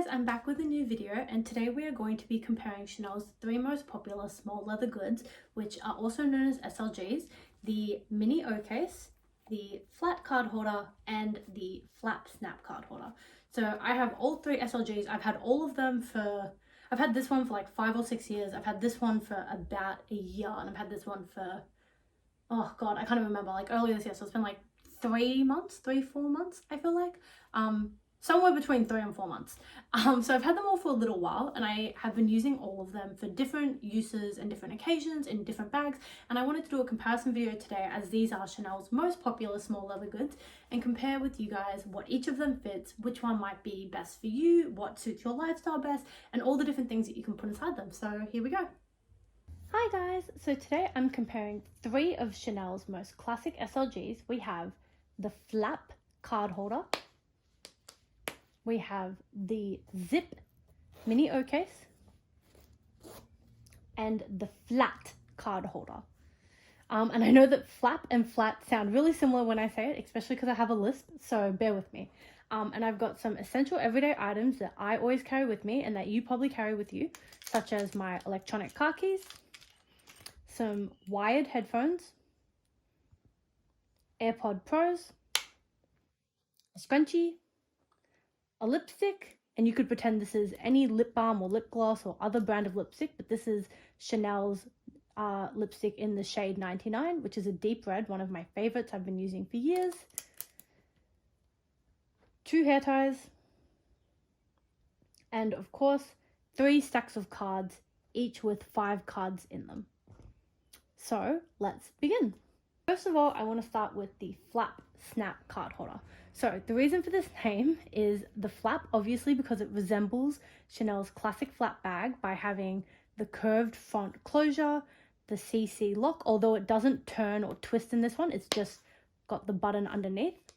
guys, I'm back with a new video, and today we are going to be comparing Chanel's 3 most popular small leather goods, which are also known as SLGs, the mini-ocase, the flat card holder, and the flap snap card holder. So I have all 3 SLGs. I've had all of them I've had this one for like 5 or 6 years. I've had this one for about a year, and I've had this one for, oh god, I can't even remember, like earlier this year. So it's been like 4 months, I feel like. Somewhere between 3 and 4 months. So I've had them all for a little while, and I have been using all of them for different uses and different occasions in different bags. And I wanted to do a comparison video today, as these are Chanel's most popular small leather goods, and compare with you guys what each of them fits, which one might be best for you, what suits your lifestyle best, and all the different things that you can put inside them. So here we go. Hi guys, so today I'm comparing 3 of Chanel's most classic SLGs. We have the flap card holder, we have the zip mini-ocase, and the flat card holder. And I know that flap and flat sound really similar when I say it, especially because I have a list, so bear with me. And I've got some essential everyday items that I always carry with me and that you probably carry with you, such as my electronic car keys, some wired headphones, AirPod Pros, a scrunchie, a lipstick, and you could pretend this is any lip balm or lip gloss or other brand of lipstick, but this is Chanel's lipstick in the shade 99, which is a deep red, one of my favorites I've been using for years. 2 hair ties, and of course 3 stacks of cards, each with 5 cards in them. So let's begin. First of all, I want to start with the flap snap card holder. So the reason for this name is the flap, obviously, because it resembles Chanel's classic flap bag by having the curved front closure, the CC lock, although it doesn't turn or twist in this one, it's just got the button underneath,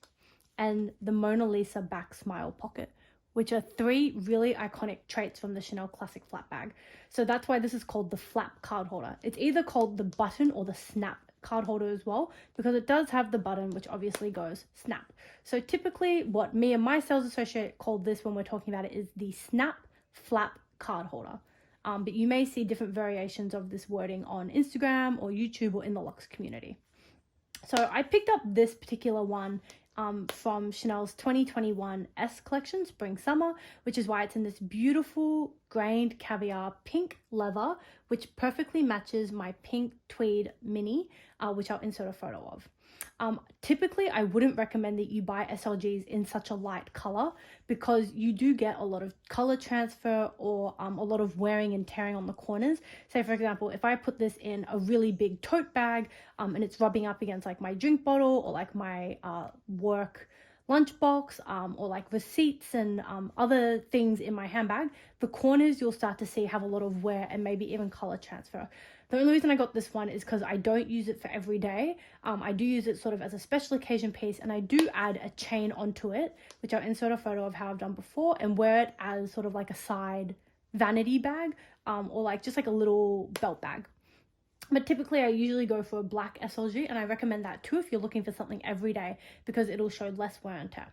and the Mona Lisa back smile pocket, which are 3 really iconic traits from the Chanel classic flap bag. So that's why this is called the flap card holder. It's either called the button or the snap card holder as well, because it does have the button, which obviously goes snap. So typically what me and my sales associate called this when we're talking about it is the snap flap card holder. But you may see different variations of this wording on Instagram or YouTube or in the Luxe community. So I picked up this particular one from Chanel's 2021 S collection, Spring Summer, which is why it's in this beautiful grained caviar pink leather, which perfectly matches my pink tweed mini, which I'll insert a photo of. Typically, I wouldn't recommend that you buy SLGs in such a light color, because you do get a lot of color transfer or a lot of wearing and tearing on the corners. Say, for example, if I put this in a really big tote bag and it's rubbing up against like my drink bottle or like my work lunchbox or like receipts and other things in my handbag, the corners you'll start to see have a lot of wear and maybe even color transfer. The only reason I got this one is because I don't use it for every day. I do use it sort of as a special occasion piece, and I do add a chain onto it, which I'll insert a photo of how I've done before, and wear it as sort of like a side vanity bag or like just like a little belt bag. But typically I usually go for a black SLG, and I recommend that too if you're looking for something every day, because it'll show less wear and tear.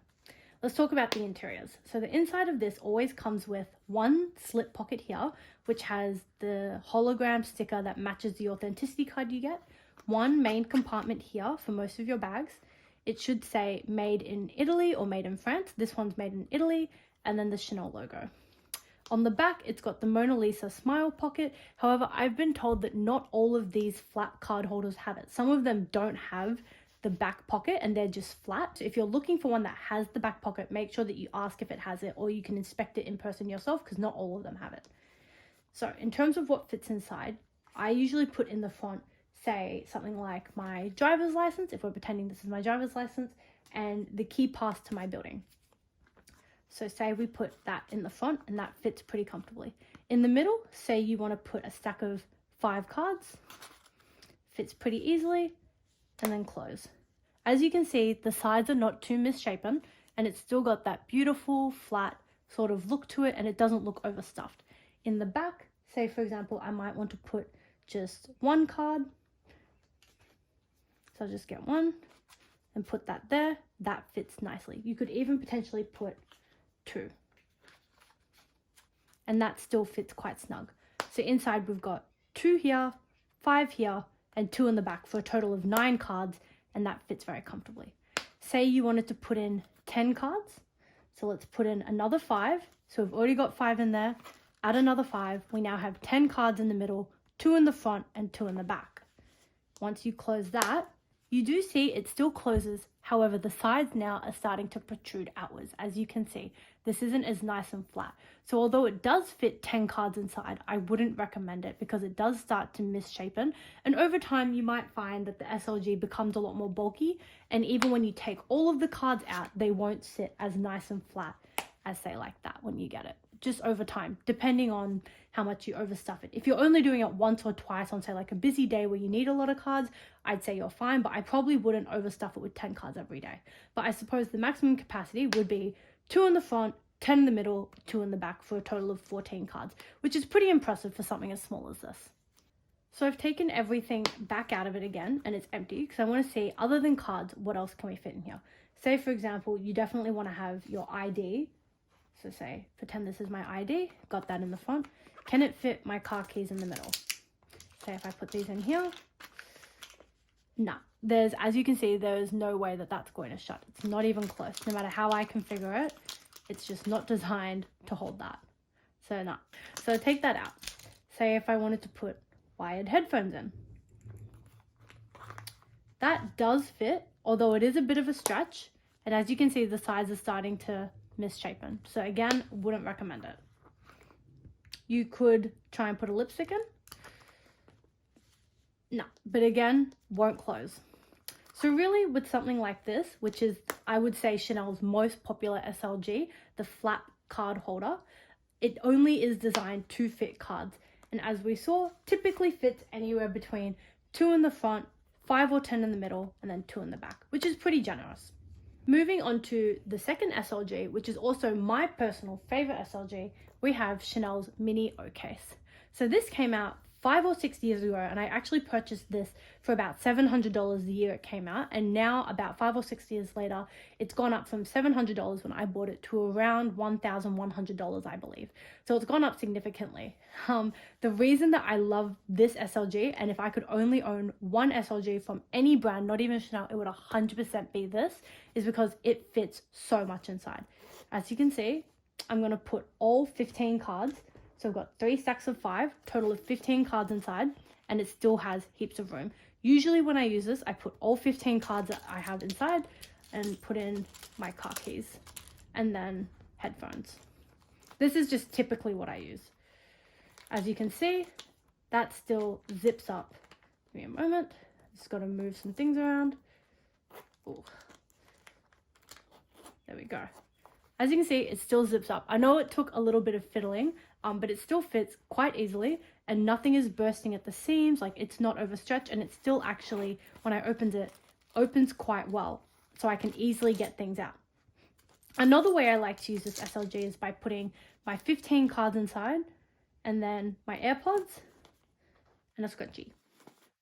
Let's talk about the interiors. So the inside of this always comes with 1 slip pocket here, which has the hologram sticker that matches the authenticity card you get. 1 main compartment here for most of your bags. It should say made in Italy or made in France. This one's made in Italy, and then the Chanel logo. On the back, it's got the Mona Lisa smile pocket. However, I've been told that not all of these flap card holders have it. Some of them don't have the back pocket and they're just flat. So if you're looking for one that has the back pocket, make sure that you ask if it has it, or you can inspect it in person yourself, because not all of them have it. So in terms of what fits inside, I usually put in the front, say something like my driver's license, if we're pretending this is my driver's license, and the key pass to my building. So say we put that in the front, and that fits pretty comfortably. In the middle, say you want to put a stack of 5 cards, fits pretty easily, and then close. As you can see, the sides are not too misshapen, and it's still got that beautiful flat sort of look to it, and it doesn't look overstuffed. In the back, say for example, I might want to put just 1 card. So I'll just get 1 and put that there. That fits nicely. You could even potentially put 2. and that still fits quite snug. So inside we've got 2 here, 5 here, and 2 in the back for a total of 9 cards, and that fits very comfortably. Say you wanted to put in 10 cards, so let's put in another 5. So we've already got 5 in there, add another 5. We now have 10 cards in the middle, 2 in the front and 2 in the back. Once you close that, you do see it still closes. However, the sides now are starting to protrude outwards. As you can see, this isn't as nice and flat. So although it does fit 10 cards inside, I wouldn't recommend it because it does start to misshapen. And over time, you might find that the SLG becomes a lot more bulky. And even when you take all of the cards out, they won't sit as nice and flat as say like that when you get it. Just over time, depending on how much you overstuff it. If you're only doing it once or twice on say like a busy day where you need a lot of cards, I'd say you're fine, but I probably wouldn't overstuff it with 10 cards every day. But I suppose the maximum capacity would be 2 in the front, 10 in the middle, 2 in the back for a total of 14 cards, which is pretty impressive for something as small as this. So I've taken everything back out of it again and it's empty because I want to see, other than cards, what else can we fit in here? Say for example, you definitely want to have your ID. So say, pretend this is my ID, got that in the front. Can it fit my car keys in the middle? Say if I put these in here, nah. As you can see, there's no way that that's going to shut. It's not even close. No matter how I configure it, it's just not designed to hold that. So no. So take that out. Say if I wanted to put wired headphones in. That does fit, although it is a bit of a stretch. And as you can see, the sides are starting to misshapen. So again, wouldn't recommend it. You could try and put a lipstick in. No, but again, won't close. So really with something like this, which is, I would say, Chanel's most popular SLG, the flat card holder, it only is designed to fit cards. And as we saw, typically fits anywhere between 2 in the front, 5 or 10 in the middle, and then 2 in the back, which is pretty generous. Moving on to the second SLG, which is also my personal favorite SLG, we have Chanel's mini-ocase. So this came out 5 or 6 years ago, and I actually purchased this for about $700 the year it came out, and now about 5 or 6 years later, it's gone up from $700 when I bought it to around $1,100, I believe. So it's gone up significantly. The reason that I love this SLG, and if I could only own one SLG from any brand, not even Chanel, it would 100% be this, is because it fits so much inside. As you can see, I'm going to put all 15 cards. So I've got 3 stacks of 5, total of 15 cards inside, and it still has heaps of room. Usually when I use this, I put all 15 cards that I have inside and put in my car keys and then headphones. This is just typically what I use. As you can see, that still zips up. Give me a moment. Just got to move some things around. Ooh. There we go. As you can see, it still zips up. I know it took a little bit of fiddling, but it still fits quite easily and nothing is bursting at the seams. Like, it's not overstretched, and it still actually, when I opened it, opens quite well. So I can easily get things out. Another way I like to use this SLG is by putting my 15 cards inside and then my AirPods and a scrunchie,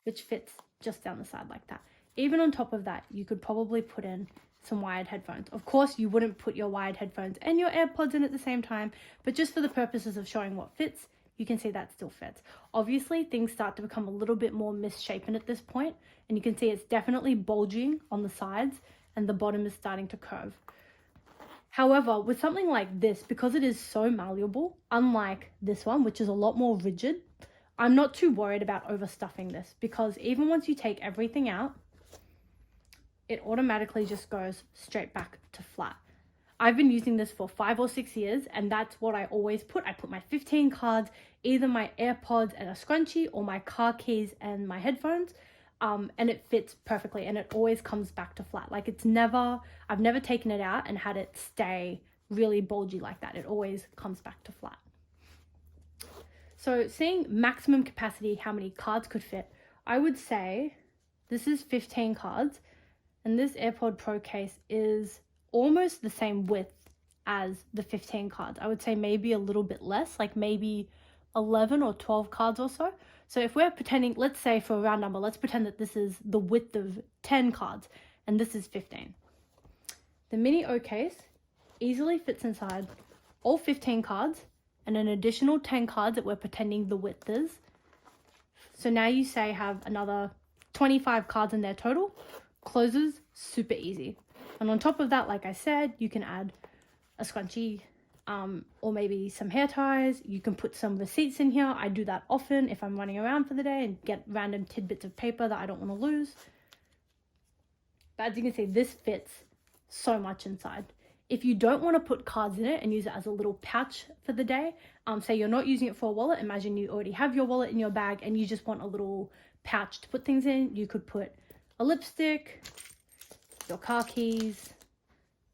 which fits just down the side like that. Even on top of that, you could probably put in some wired headphones. Of course, you wouldn't put your wired headphones and your AirPods in at the same time, but just for the purposes of showing what fits, you can see that still fits. Obviously, things start to become a little bit more misshapen at this point, and you can see it's definitely bulging on the sides and the bottom is starting to curve. However, with something like this, because it is so malleable, unlike this one, which is a lot more rigid, I'm not too worried about overstuffing this, because even once you take everything out, it automatically just goes straight back to flat. I've been using this for 5 or 6 years, and that's what I always put. I put my 15 cards, either my AirPods and a scrunchie, or my car keys and my headphones, and it fits perfectly, and it always comes back to flat. Like, I've never taken it out and had it stay really bulgy like that. It always comes back to flat. So seeing maximum capacity, how many cards could fit, I would say this is 15 cards. And this AirPod Pro case is almost the same width as the 15 cards. I would say maybe a little bit less, like maybe 11 or 12 cards or so. So if we're pretending, let's say for a round number, let's pretend that this is the width of 10 cards and this is 15. The mini-ocase easily fits inside all 15 cards and an additional 10 cards that we're pretending the width is. So now you say have another 25 cards in there total. Closes, super easy. And on top of that, like I said, you can add a scrunchie, or maybe some hair ties. You can put some receipts in here. I do that often if I'm running around for the day and get random tidbits of paper that I don't want to lose. But as you can see, this fits so much inside. If you don't want to put cards in it and use it as a little pouch for the day, say you're not using it for a wallet, imagine you already have your wallet in your bag and you just want a little pouch to put things in, you could put a lipstick, your car keys,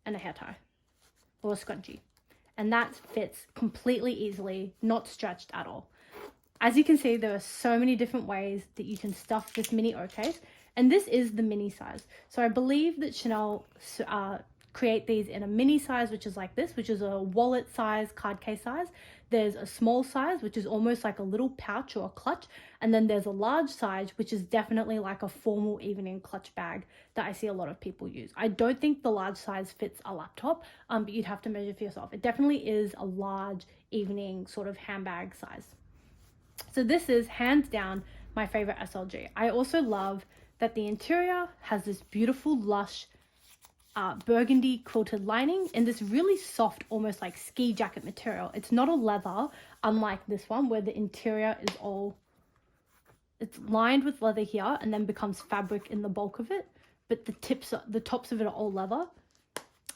and a hair tie or a scrunchie. And that fits completely easily, not stretched at all. As you can see, there are so many different ways that you can stuff this mini-ocase, and this is the mini size. So I believe that Chanel create these in a mini size, which is like this, which is a wallet size, card case size. There's a small size, which is almost like a little pouch or a clutch. And then there's a large size, which is definitely like a formal evening clutch bag that I see a lot of people use. I don't think the large size fits a laptop, but you'd have to measure for yourself. It definitely is a large evening sort of handbag size. So this is hands down my favorite SLG. I also love that the interior has this beautiful lush burgundy quilted lining and this really soft, almost like ski jacket material. It's not a leather, unlike this one where the interior is it's lined with leather here and then becomes fabric in the bulk of it, but the tops of it are all leather.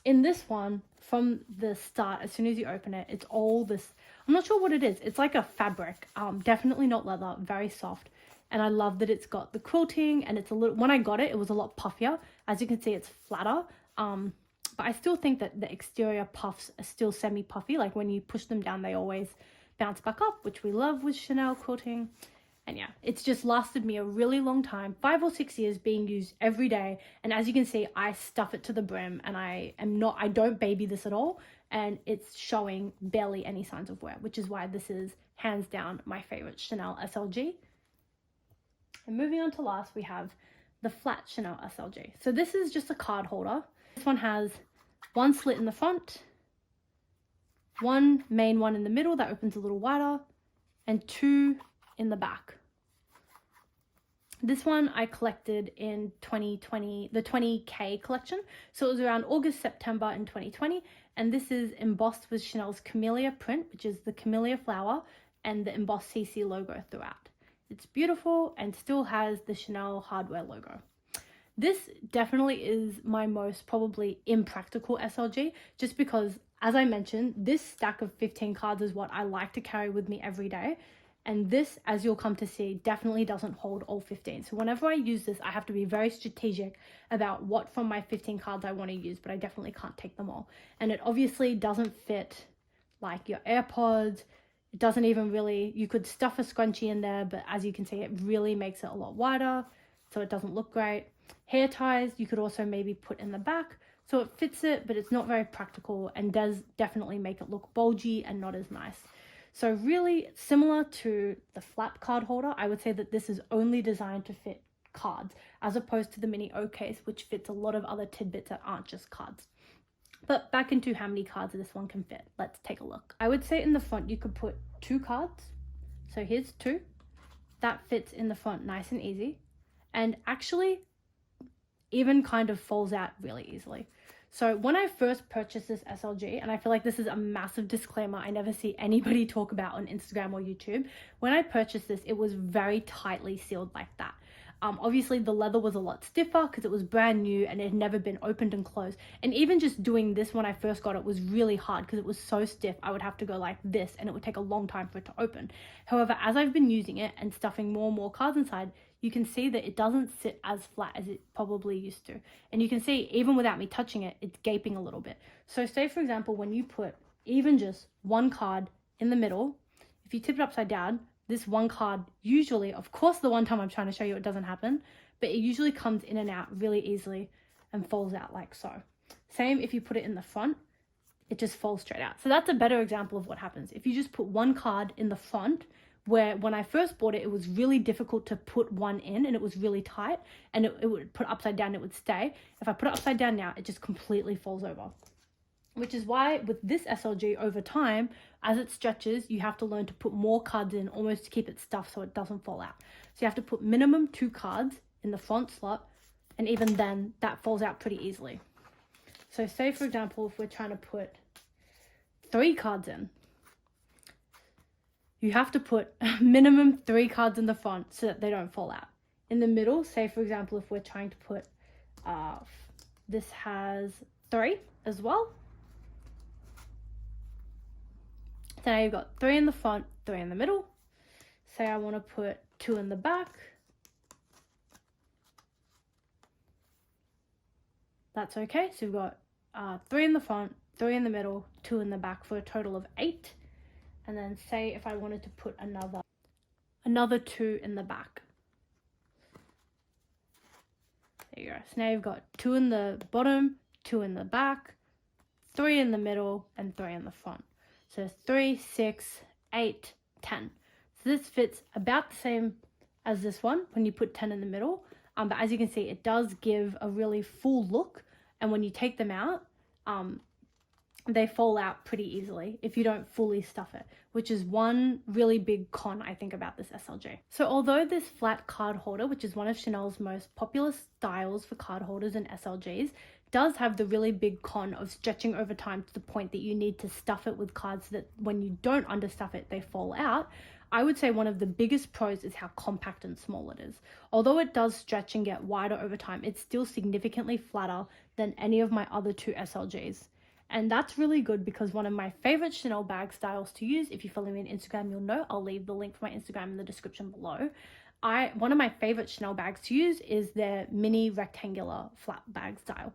In this one, from the start, as soon as you open it, it's all this, I'm not sure what it is. It's like a fabric, definitely not leather, very soft. And I love that it's got the quilting and it's a little, when I got it, it was a lot puffier. As you can see, it's flatter. But I still think that the exterior puffs are still semi-puffy. Like when you push them down, they always bounce back up, which we love with Chanel quilting. And yeah, it's just lasted me a really long time, 5 or 6 years being used every day. And as you can see, I stuff it to the brim and I don't baby this at all. And it's showing barely any signs of wear, which is why this is hands down my favorite Chanel SLG. And moving on to last, we have the flat Chanel SLG. So this is just a card holder. This one has one slit in the front, one main one in the middle that opens a little wider, and 2 in the back. This one I collected in 2020, the 20K collection. So it was around August, September in 2020. And this is embossed with Chanel's camellia print, which is the camellia flower and the embossed CC logo throughout. It's beautiful and still has the Chanel hardware logo. This definitely is my most probably impractical SLG, just because, as I mentioned, this stack of 15 cards is what I like to carry with me every day. And this, as you'll come to see, definitely doesn't hold all 15. So whenever I use this, I have to be very strategic about what from my 15 cards I want to use, but I definitely can't take them all. And it obviously doesn't fit like your AirPods. It doesn't even really, you could stuff a scrunchie in there, but as you can see, it really makes it a lot wider, so it doesn't look great. Hair ties, you could also maybe put in the back, so it fits it, but it's not very practical and does definitely make it look bulgy and not as nice. So really similar to the flap card holder, I would say that this is only designed to fit cards, as opposed to the mini-ocase, which fits a lot of other tidbits that aren't just cards. But back into how many cards this one can fit. Let's take a look. I would say in the front, you could put 2 cards. So here's 2. That fits in the front nice and easy. And actually even kind of falls out really easily. So when I first purchased this SLG, and I feel like this is a massive disclaimer I never see anybody talk about on Instagram or YouTube. When I purchased this, it was very tightly sealed like that. Obviously the leather was a lot stiffer because it was brand new and it had never been opened and closed. And even just doing this when I first got it was really hard because it was so stiff. I would have to go like this and it would take a long time for it to open. However, as I've been using it and stuffing more and more cards inside, you can see that it doesn't sit as flat as it probably used to. And you can see even without me touching it, it's gaping a little bit. So say for example, when you put even just one card in the middle, if you tip it upside down, this one card usually, of course the one time I'm trying to show you it doesn't happen, but it usually comes in and out really easily and falls out like so. Same if you put it in the front, it just falls straight out. So that's a better example of what happens. If you just put one card in the front, where when I first bought it, it was really difficult to put one in and it was really tight and it would put upside down, it would stay. If I put it upside down now, it just completely falls over. which is why with this SLG over time, as it stretches, you have to learn to put more cards in almost to keep it stuffed so it doesn't fall out. So you have to put minimum 2 cards in the front slot, and even then that falls out pretty easily. So say for example, if we're trying to put 3 cards in, you have to put minimum 3 cards in the front so that they don't fall out. In the middle, say for example, if we're trying to put, this has 3 as well. So now you've got 3 in the front, 3 in the middle. Say I want to put 2 in the back. That's okay. So we've got 3 in the front, 3 in the middle, 2 in the back for a total of 8. And then say if I wanted to put another 2 in the back. There you go. So now you've got 2 in the bottom, 2 in the back, 3 in the middle, and 3 in the front. So 3, 6, 8, 10. So this fits about the same as this one when you put 10 in the middle. But as you can see, it does give a really full look. And when you take them out, they fall out pretty easily if you don't fully stuff it, which is one really big con I think about this SLG. So although this flat card holder, which is one of Chanel's most popular styles for card holders and SLGs, does have the really big con of stretching over time to the point that you need to stuff it with cards so that when you don't understuff it, they fall out. I would say one of the biggest pros is how compact and small it is. Although it does stretch and get wider over time, it's still significantly flatter than any of my other 2 SLGs. And that's really good because one of my favorite Chanel bag styles to use, if you follow me on Instagram, you'll know. I'll leave the link for my Instagram in the description below. One of my favorite Chanel bags to use is their mini rectangular flat bag style.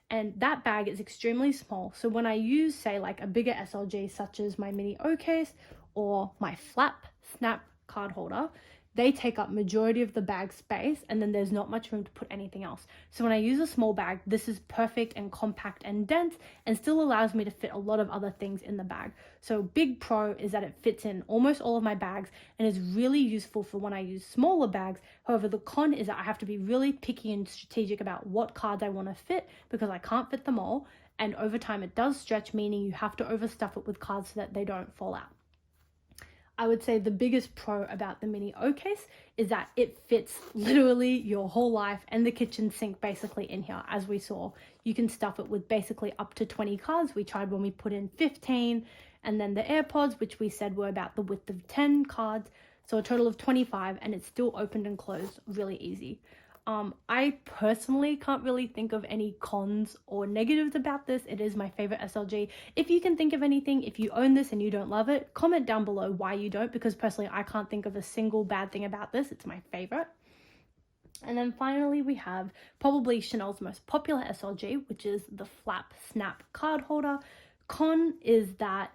And that bag is extremely small. So when I use, say, like a bigger SLG, such as my mini-ocase or my flap snap card holder, they take up majority of the bag space and then there's not much room to put anything else. So when I use a small bag, this is perfect and compact and dense and still allows me to fit a lot of other things in the bag. So big pro is that it fits in almost all of my bags and is really useful for when I use smaller bags. However, the con is that I have to be really picky and strategic about what cards I want to fit because I can't fit them all. And over time it does stretch, meaning you have to overstuff it with cards so that they don't fall out. I would say the biggest pro about the mini-ocase is that it fits literally your whole life and the kitchen sink basically in here. As we saw, you can stuff it with basically up to 20 cards. We tried when we put in 15, and then the AirPods, which we said were about the width of 10 cards. So a total of 25, and it's still opened and closed really easy. I personally can't really think of any cons or negatives about this. It is my favorite SLG. If you can think of anything, if you own this and you don't love it, comment down below why you don't, because personally I can't think of a single bad thing about this. It's my favorite. And then finally we have probably Chanel's most popular SLG, which is the flap snap card holder. Con is that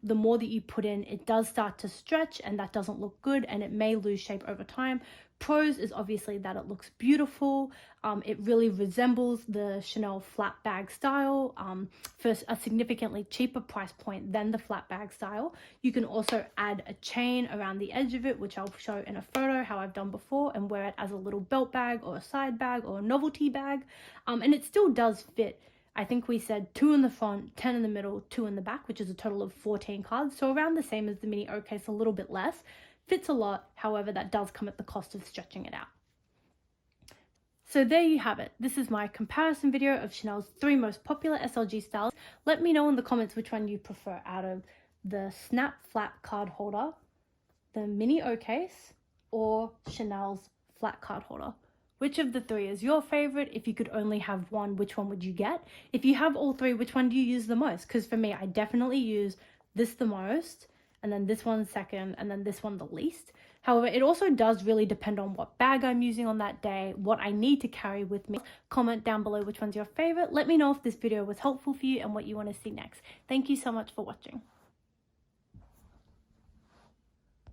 the more that you put in, it does start to stretch and that doesn't look good and it may lose shape over time. Pros is obviously that it looks beautiful. It really resembles the Chanel flat bag style for a significantly cheaper price point than the flat bag style. You can also add a chain around the edge of it, which I'll show in a photo how I've done before, and wear it as a little belt bag or a side bag or a novelty bag. And it still does fit. I think we said 2 in the front, 10 in the middle, 2 in the back, which is a total of 14 cards. So around the same as the mini-ocase, a little bit less. Fits a lot, however, that does come at the cost of stretching it out. So there you have it. This is my comparison video of Chanel's 3 most popular SLG styles. Let me know in the comments which one you prefer out of the Snap Flat card holder, the mini-ocase, or Chanel's flat card holder. Which of the 3 is your favorite? If you could only have one, which one would you get? If you have all 3, which one do you use the most? Because for me, I definitely use this the most, and then this one second, and then this one the least. However, it also does really depend on what bag I'm using on that day, what I need to carry with me. Comment down below which one's your favorite. Let me know if this video was helpful for you and what you want to see next. Thank you so much for watching.